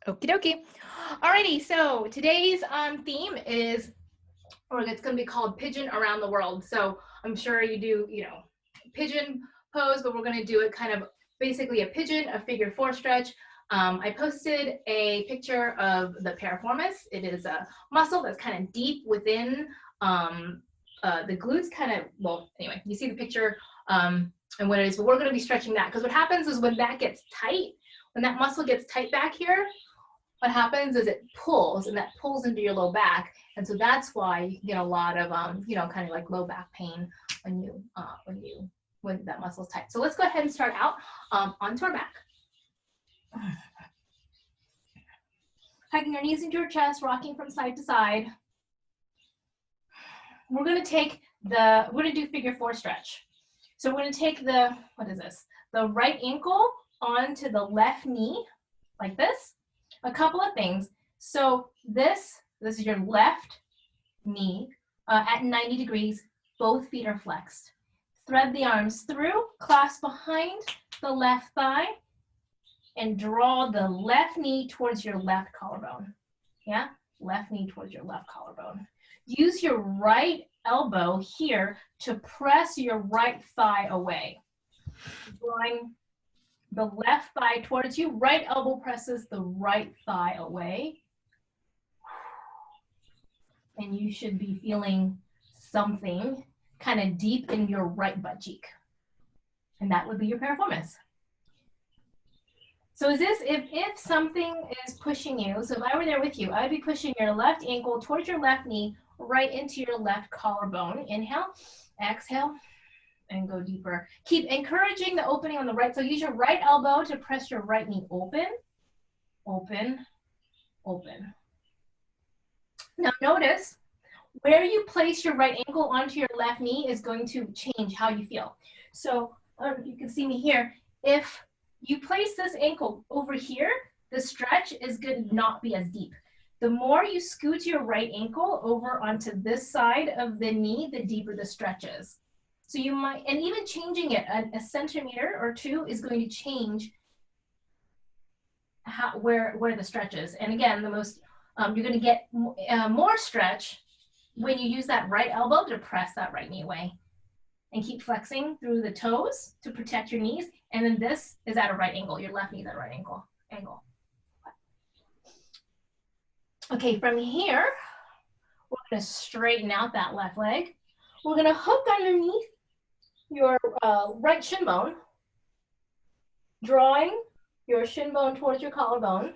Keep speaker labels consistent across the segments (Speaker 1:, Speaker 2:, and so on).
Speaker 1: Okie dokie. Alrighty, so today's theme is, or it's going to be called Pigeon Around the World. So I'm sure you do, pigeon pose, but we're going to do it kind of basically a pigeon, a figure four stretch. I posted a picture of the piriformis. It is a muscle that's kind of deep within the glutes, kind of, well, anyway, you see the picture and what it is, but we're going to be stretching that because what happens is when that gets tight, when that muscle gets tight back here, what happens is it pulls, and that pulls into your low back, and so that's why you can get a lot of kind of like low back pain when that muscle's tight. So let's go ahead and start out onto our back. Hugging your knees into your chest, rocking from side to side. We're going to do figure four stretch. So we're going to take the right ankle onto the left knee like this. A couple of things. So this is your left knee at 90 degrees. Both feet are flexed. Thread the arms through, clasp behind the left thigh, and draw the left knee towards your left collarbone. Yeah, left knee towards your left collarbone. Use your right elbow here to press your right thigh away. Drawing the left thigh towards you, right elbow presses the right thigh away. And you should be feeling something kind of deep in your right butt cheek. And that would be your piriformis. So is this, if something is pushing you, so if I were there with you, I would be pushing your left ankle towards your left knee, right into your left collarbone. Inhale, exhale, and go deeper. Keep encouraging the opening on the right. So use your right elbow to press your right knee open, open, open. Now notice where you place your right ankle onto your left knee is going to change how you feel. So you can see me here. If you place this ankle over here, the stretch is going to not be as deep. The more you scoot your right ankle over onto this side of the knee, the deeper the stretch is. So you might, and even changing it a centimeter or two is going to change where the stretch is. And again, the most, you're going to get more stretch when you use that right elbow to press that right knee away. And keep flexing through the toes to protect your knees. And then this is at a right angle. Your left knee is at a right angle. Okay, from here, we're going to straighten out that left leg. We're going to hook underneath your right shin bone, drawing your shin bone towards your collarbone,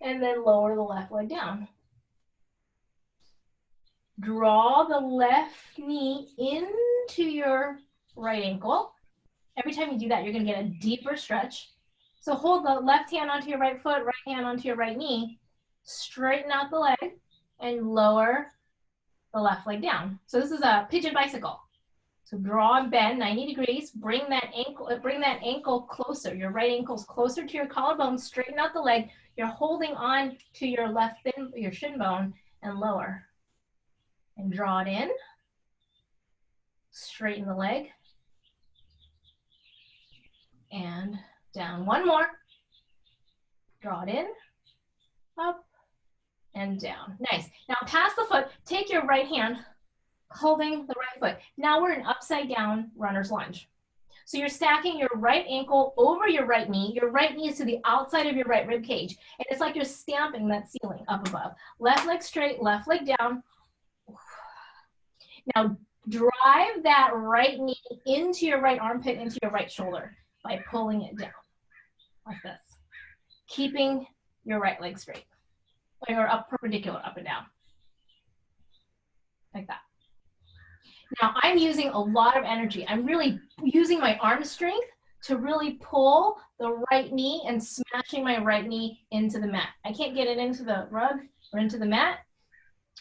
Speaker 1: and then lower the left leg down. Draw the left knee into your right ankle. Every time you do that, you're going to get a deeper stretch. So hold the left hand onto your right foot, right hand onto your right knee, straighten out the leg, and lower the left leg down. So this is a pigeon bicycle. So draw and bend 90 degrees, bring that ankle closer. Your right ankle's closer to your collarbone, straighten out the leg. You're holding on to your your shin bone, and lower. And draw it in, straighten the leg, and down. One more. Draw it in, up, and down. Nice. Now pass the foot, take your right hand, holding the right foot. Now we're in upside down runner's lunge. So you're stacking your right ankle over your right knee. Your right knee is to the outside of your right rib cage. And it's like you're stamping that ceiling up above. Left leg straight, left leg down. Now drive that right knee into your right armpit, into your right shoulder by pulling it down like this. Keeping your right leg straight. Or up perpendicular, up and down. Like that. Now I'm using a lot of energy. I'm really using my arm strength to really pull the right knee and smashing my right knee into the mat. I can't get it into the rug or into the mat,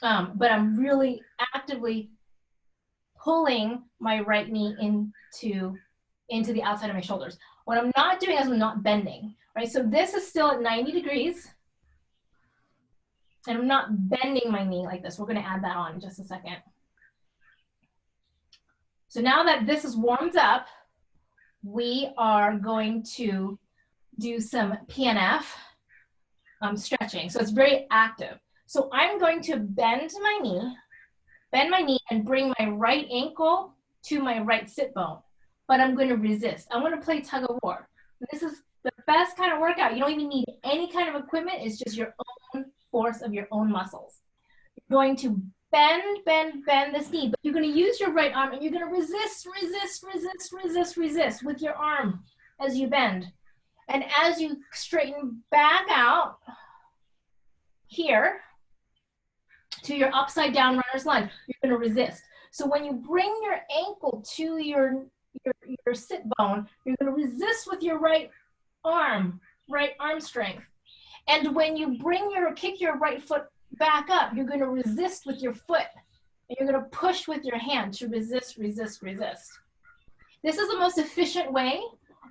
Speaker 1: but I'm really actively pulling my right knee into the outside of my shoulders. What I'm not doing is I'm not bending, right? So this is still at 90 degrees, and I'm not bending my knee like this. We're gonna add that on in just a second. So now that this is warmed up, we are going to do some PNF stretching. So it's very active. So I'm going to bend my knee and bring my right ankle to my right sit bone. But I'm going to resist. I'm going to play tug of war. This is the best kind of workout. You don't even need any kind of equipment. It's just your own force of your own muscles. You're going to bend this knee, but you're going to use your right arm and you're going to resist with your arm as you bend. And as you straighten back out here to your upside down runner's lunge, you're going to resist. So when you bring your ankle to your sit bone, you're going to resist with your right arm strength. And when you kick your right foot back up, you're going to resist with your foot. And you're going to push with your hand to resist. This is the most efficient way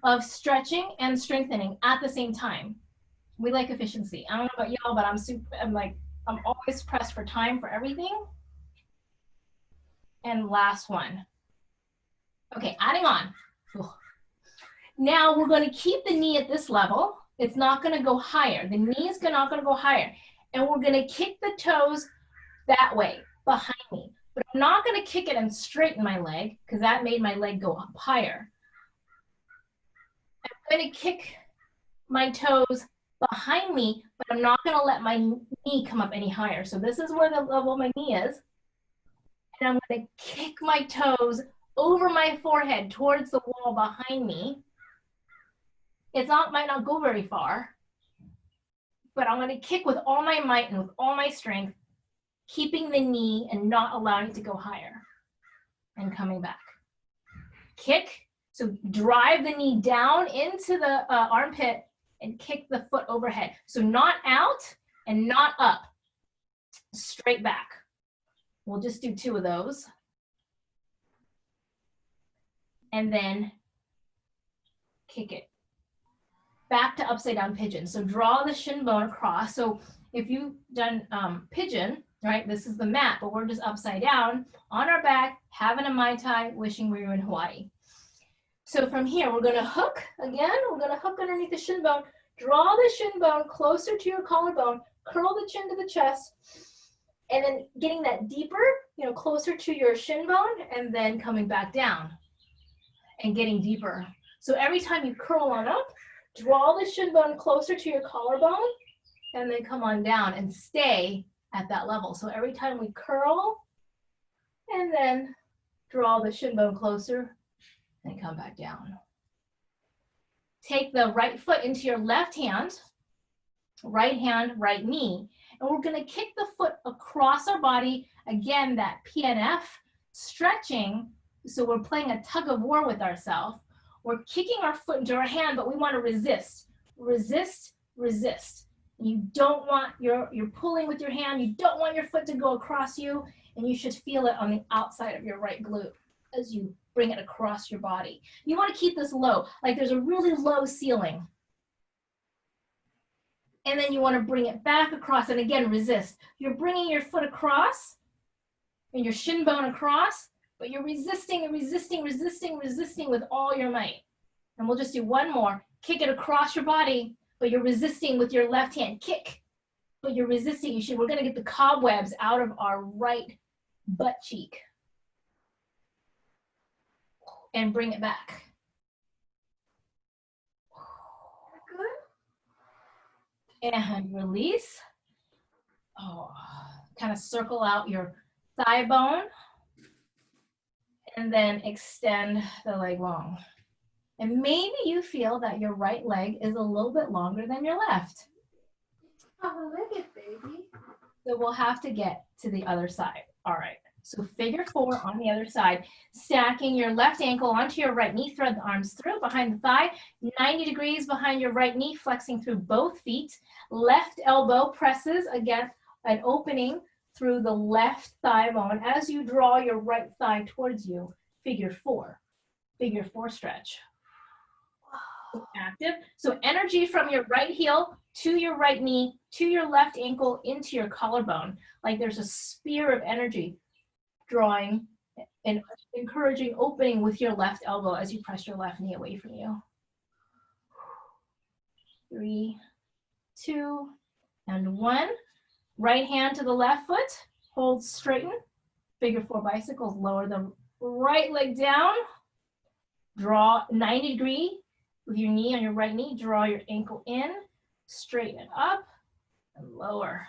Speaker 1: of stretching and strengthening at the same time. We like efficiency. I don't know about y'all, but I'm always pressed for time for everything. And last one. Okay, adding on. Now we're going to keep the knee at this level. It's not going to go higher. The knee is not going to go higher. And we're going to kick the toes that way, behind me. But I'm not going to kick it and straighten my leg, because that made my leg go up higher. I'm going to kick my toes behind me, but I'm not going to let my knee come up any higher. So this is where the level of my knee is. And I'm going to kick my toes over my forehead towards the wall behind me. Might not go very far, but I'm going to kick with all my might and with all my strength, keeping the knee and not allowing it to go higher, and coming back. Kick, so drive the knee down into the armpit and kick the foot overhead. So not out and not up, straight back. We'll just do 2 of those. And then kick it. Back to upside down pigeon. So draw the shin bone across. So if you've done pigeon, right, this is the mat, but we're just upside down on our back, having a Mai Tai, wishing we were in Hawaii. So from here, we're gonna hook again. We're gonna hook underneath the shin bone, draw the shin bone closer to your collarbone, curl the chin to the chest, and then getting that deeper, closer to your shin bone, and then coming back down and getting deeper. So every time you curl on up, draw the shin bone closer to your collarbone, and then come on down and stay at that level. So every time we curl, and then draw the shin bone closer, and come back down. Take the right foot into your left hand, right knee, and we're gonna kick the foot across our body. Again, that PNF, stretching, so we're playing a tug of war with ourselves. We're kicking our foot into our hand, but we want to resist. You don't want, you're pulling with your hand, you don't want your foot to go across you, and you should feel it on the outside of your right glute as you bring it across your body. You want to keep this low, like there's a really low ceiling. And then you want to bring it back across, and again, resist. You're bringing your foot across, and your shin bone across, but you're resisting with all your might. And we'll just do one more. Kick it across your body, but you're resisting with your left hand. Kick, but you're resisting. We're gonna get the cobwebs out of our right butt cheek. And bring it back. Good. And release. Kind of circle out your thigh bone. And then extend the leg long. And maybe you feel that your right leg is a little bit longer than your left.
Speaker 2: Oh, look it, baby.
Speaker 1: So we'll have to get to the other side. All right, so figure 4 on the other side, stacking your left ankle onto your right knee, thread the arms through behind the thigh, 90 degrees behind your right knee, flexing through both feet. Left elbow presses against an opening through the left thigh bone as you draw your right thigh towards you. Figure 4 stretch. Active. So energy from your right heel to your right knee, to your left ankle, into your collarbone. Like there's a spear of energy drawing and encouraging opening with your left elbow as you press your left knee away from you. 3, 2, and 1. Right hand to the left foot, hold straighten, figure 4 bicycles, lower the right leg down, draw 90 degree with your knee on your right knee, draw your ankle in, straighten it up, and lower.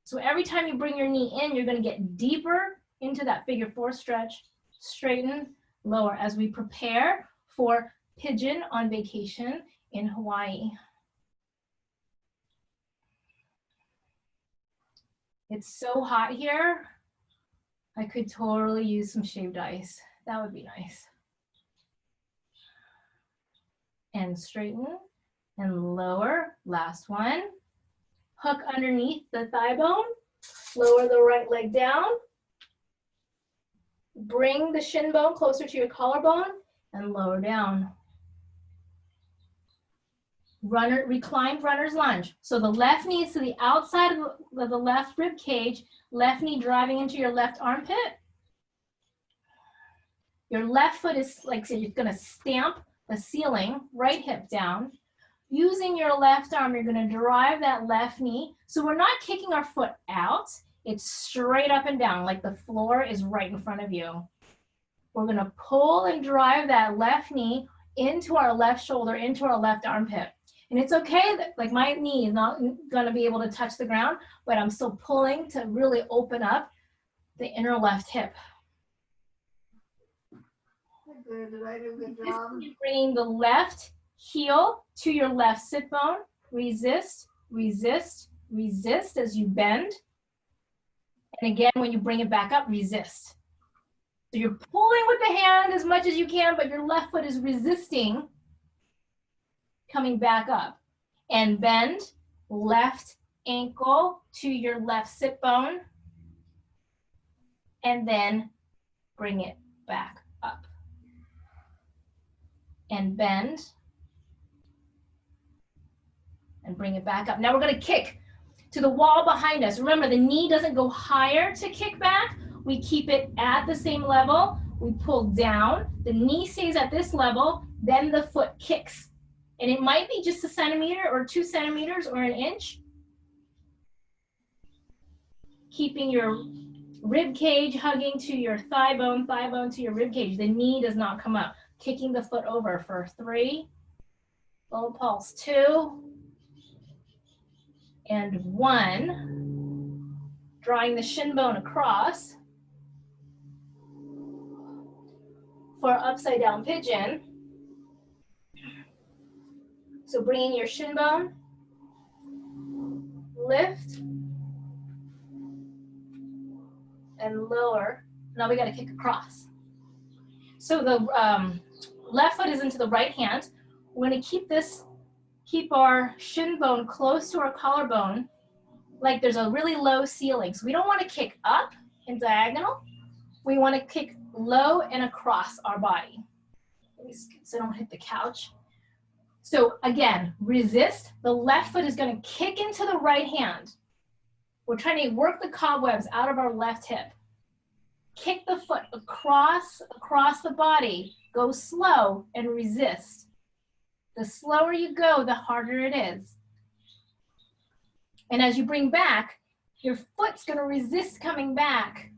Speaker 1: So every time you bring your knee in, you're gonna get deeper into that figure 4 stretch, straighten, lower, as we prepare for Pigeon on vacation in Hawaii. It's so hot here. I could totally use some shaved ice. That would be nice. And straighten and lower. Last one. Hook underneath the thigh bone. Lower the right leg down. Bring the shin bone closer to your collarbone and lower down. Reclined runner's lunge. So the left knee is to the outside of the left rib cage, left knee driving into your left armpit. Your left foot is, like I said, you're gonna stamp the ceiling, right hip down. Using your left arm, you're gonna drive that left knee. So we're not kicking our foot out, it's straight up and down, like the floor is right in front of you. We're gonna pull and drive that left knee into our left shoulder, into our left armpit. And it's okay that, like, my knee is not gonna be able to touch the ground, but I'm still pulling to really open up the inner left hip.
Speaker 2: Good. Did I do a good job?
Speaker 1: Bringing the left heel to your left sit bone. Resist, resist, resist as you bend. And again, when you bring it back up, resist. So you're pulling with the hand as much as you can, but your left foot is resisting coming back up. And bend, left ankle to your left sit bone. And then bring it back up. And bend. And bring it back up. Now we're gonna kick to the wall behind us. Remember, the knee doesn't go higher to kick back. We keep it at the same level. We pull down, the knee stays at this level, then the foot kicks. And it might be just a centimeter or 2 centimeters or an inch. Keeping your rib cage hugging to your thigh bone to your rib cage. The knee does not come up. Kicking the foot over for 3, low pulse 2, and 1. Drawing the shin bone across for upside down pigeon. So bringing your shin bone, lift, and lower. Now we got to kick across. So the left foot is into the right hand. We're going to keep our shin bone close to our collarbone, like there's a really low ceiling. So we don't want to kick up and diagonal. We want to kick low and across our body, so don't hit the couch. So again, resist. The left foot is going to kick into the right hand. We're trying to work the cobwebs out of our left hip. Kick the foot across the body. Go slow and resist. The slower you go, the harder it is. And as you bring back, your foot's going to resist coming back.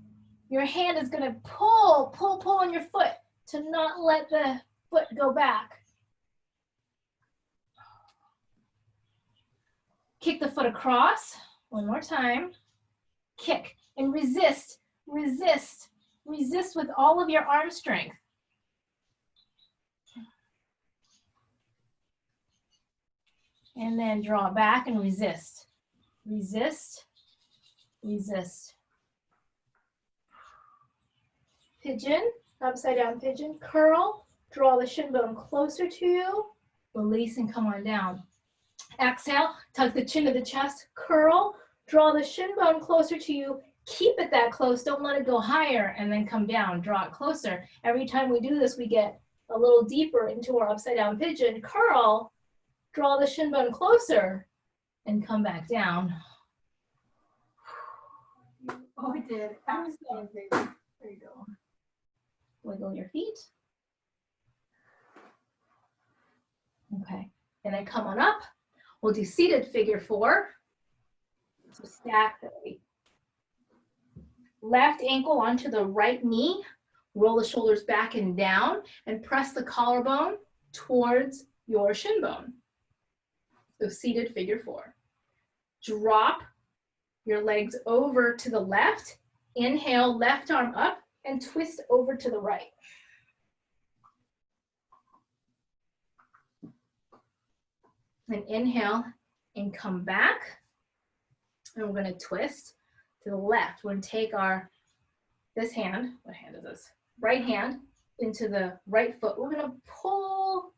Speaker 1: Your hand is going to pull on your foot to not let the foot go back. Kick the foot across. One more time. Kick and resist, resist, resist with all of your arm strength. And then draw back and resist. Resist, resist. Pigeon, upside down pigeon. Curl, draw the shin bone closer to you. Release and come on down. Exhale, tuck the chin to the chest. Curl, draw the shin bone closer to you. Keep it that close. Don't let it go higher and then come down. Draw it closer. Every time we do this, we get a little deeper into our upside down pigeon. Curl, draw the shin bone closer and come back down.
Speaker 2: Oh, I did. Excellent, baby. There you go.
Speaker 1: Wiggle your feet. Okay, and then come on up. We'll do seated figure 4. So stack the weight. Left ankle onto the right knee. Roll the shoulders back and down and press the collarbone towards your shin bone. So seated figure 4. Drop your legs over to the left. Inhale, left arm up and twist over to the right. And inhale and come back. And we're going to twist to the left. We're going to take this hand, what hand is this? Right hand into the right foot. We're going to pull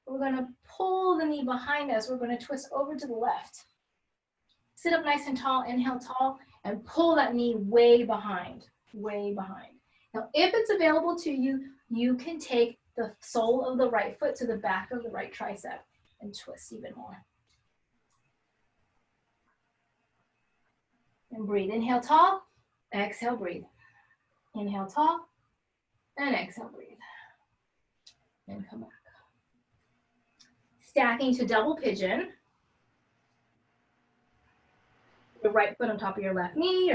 Speaker 1: the knee behind us. We're going to twist over to the left. Sit up nice and tall, inhale tall, and pull that knee way behind, way behind. Now, if it's available to you, you can take the sole of the right foot to the back of the right tricep and twist even more. And breathe. Inhale tall, exhale, breathe. Inhale tall, and exhale, breathe. And come back. Stacking to double pigeon. Your right foot on top of your left knee,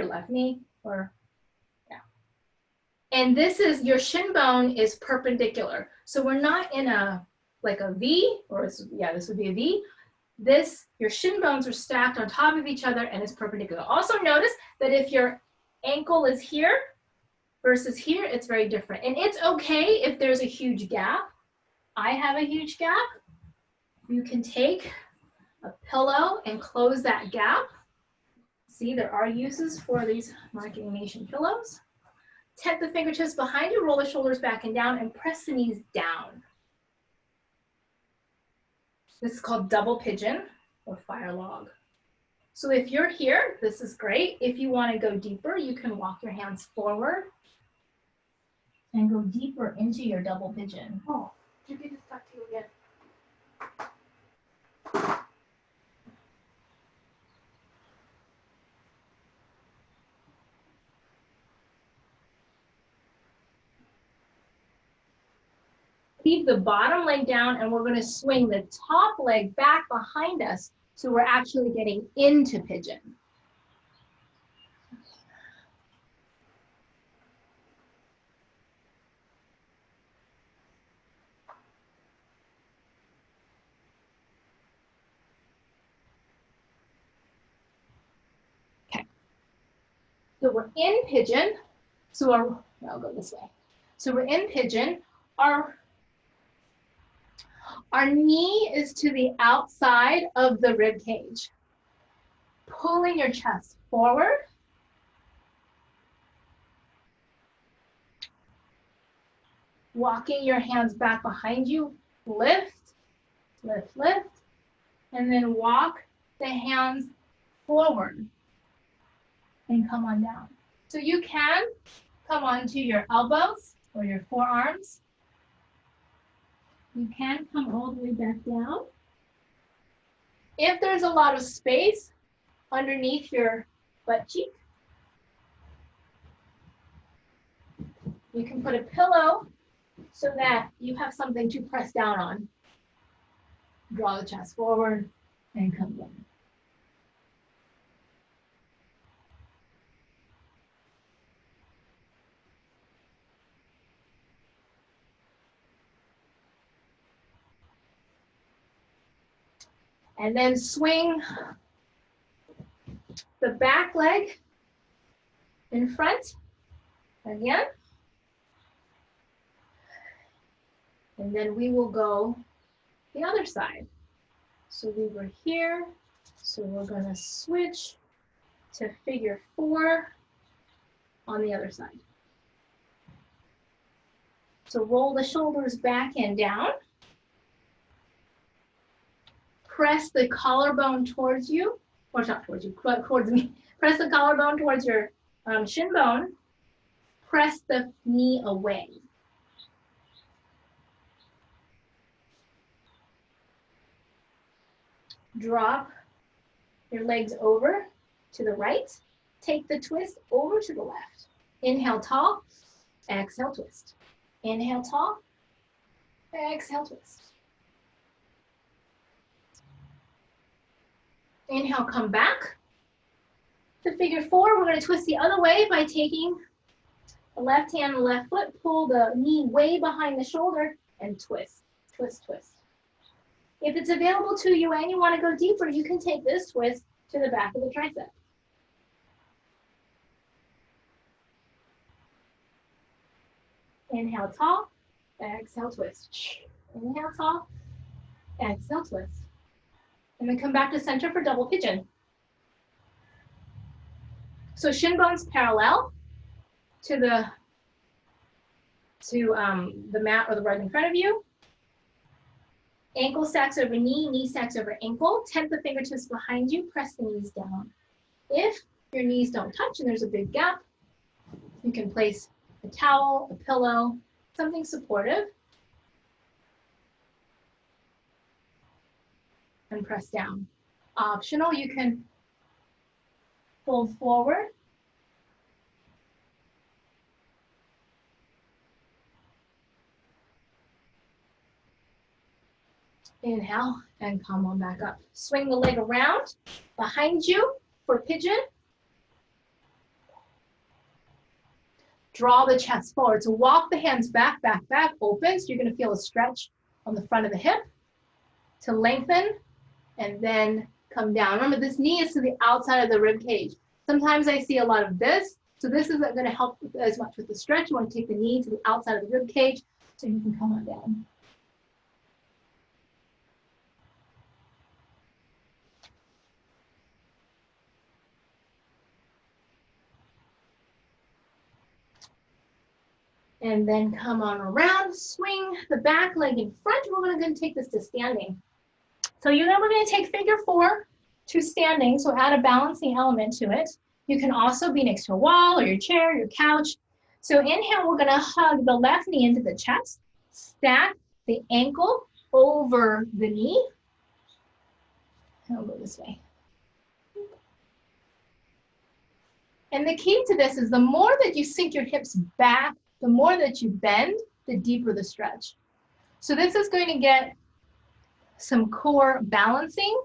Speaker 1: or yeah. And this is, your shin bone is perpendicular. So we're not in like a V, or yeah, this would be a V. Your shin bones are stacked on top of each other and it's perpendicular. Also notice that if your ankle is here versus here, it's very different. And it's okay if there's a huge gap. I have a huge gap. You can take a pillow and close that gap. See, there are uses for these Marketing Nation pillows. Tap the fingertips behind you, roll the shoulders back and down, and press the knees down. This is called double pigeon or fire log. So if you're here, this is great. If you want to go deeper, you can walk your hands forward and go deeper into your double pigeon.
Speaker 2: Oh, did you just talk to you again?
Speaker 1: Leave the bottom leg down and we're going to swing the top leg back behind us so we're actually getting into pigeon. Okay. So we're in pigeon. I'll go this way. So we're in pigeon. Our knee is to the outside of the rib cage. Pulling your chest forward. Walking your hands back behind you. Lift, lift, lift. And then walk the hands forward and come on down. So you can come onto your elbows or your forearms. You can come all the way back down. If there's a lot of space underneath your butt cheek, you can put a pillow so that you have something to press down on. Draw the chest forward and come down. And then swing the back leg in front again. And then we will go the other side. So we were here, so we're going to switch to figure 4 on the other side. So roll the shoulders back and down. Press the collarbone towards you, or not towards you, but towards me. Press the collarbone towards your shin bone. Press the knee away. Drop your legs over to the right. Take the twist over to the left. Inhale tall, exhale twist. Inhale tall, exhale twist. Inhale, come back. The figure 4, we're going to twist the other way by taking the left hand and the left foot, pull the knee way behind the shoulder, and twist, twist, twist. If it's available to you and you want to go deeper, you can take this twist to the back of the tricep. Inhale, tall, exhale, twist. Inhale, tall, exhale, twist. And then come back to center for double pigeon. So shin bones parallel to the mat or the rug in front of you. Ankle stacks over knee, knee stacks over ankle. Tent the fingertips behind you, press the knees down. If your knees don't touch and there's a big gap, you can place a towel, a pillow, something supportive, and press down. Optional, you can fold forward. Inhale and come on back up. Swing the leg around behind you for pigeon. Draw the chest forward. So walk the hands back, back, back, open. So you're going to feel a stretch on the front of the hip to lengthen and then come down. Remember, this knee is to the outside of the rib cage. Sometimes I see a lot of this. So this isn't going to help as much with the stretch. You want to take the knee to the outside of the rib cage so you can come on down. And then come on around, swing the back leg in front. We're going to take this to standing. So we're going to take figure 4 to standing, so add a balancing element to it. You can also be next to a wall or your chair, your couch. So inhale, we're going to hug the left knee into the chest, stack the ankle over the knee. And I'll go this way. And the key to this is the more that you sink your hips back, the more that you bend, the deeper the stretch. So this is going to get some core balancing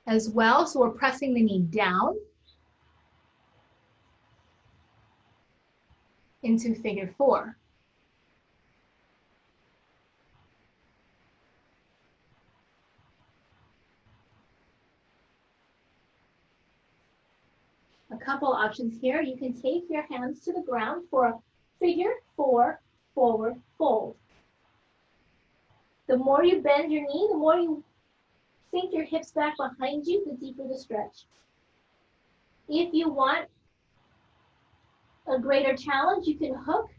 Speaker 1: as well. So we're pressing the knee down into figure 4. A couple options here. You can take your hands to the ground for a figure 4 forward fold. The more you bend your knee, the more you sink your hips back behind you, the deeper the stretch. If you want a greater challenge, you can hook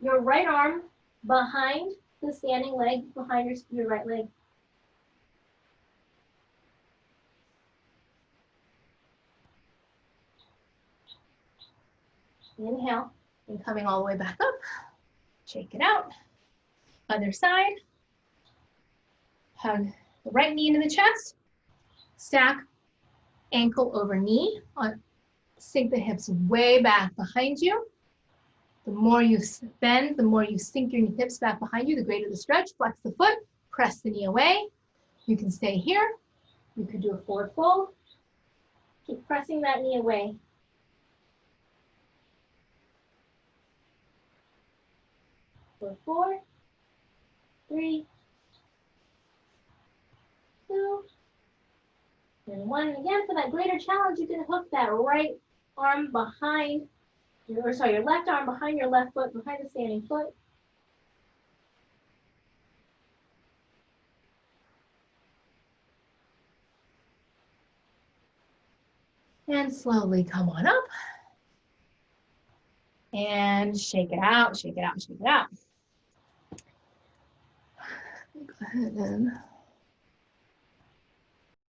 Speaker 1: your right arm behind the standing leg, behind your right leg. Inhale, and coming all the way back up. Shake it out. Other side. Hug the right knee into the chest. Stack ankle over knee. Sink the hips way back behind you. The more you bend, the more you sink your hips back behind you, the greater the stretch. Flex the foot, press the knee away. You can stay here. You could do a forward fold. Keep pressing that knee away. For 4, 3, 2, and 1. And again, for that greater challenge, you can hook that right arm behind, your left arm behind your left foot, behind the standing foot. And slowly come on up. And shake it out, shake it out, shake it out. Go ahead and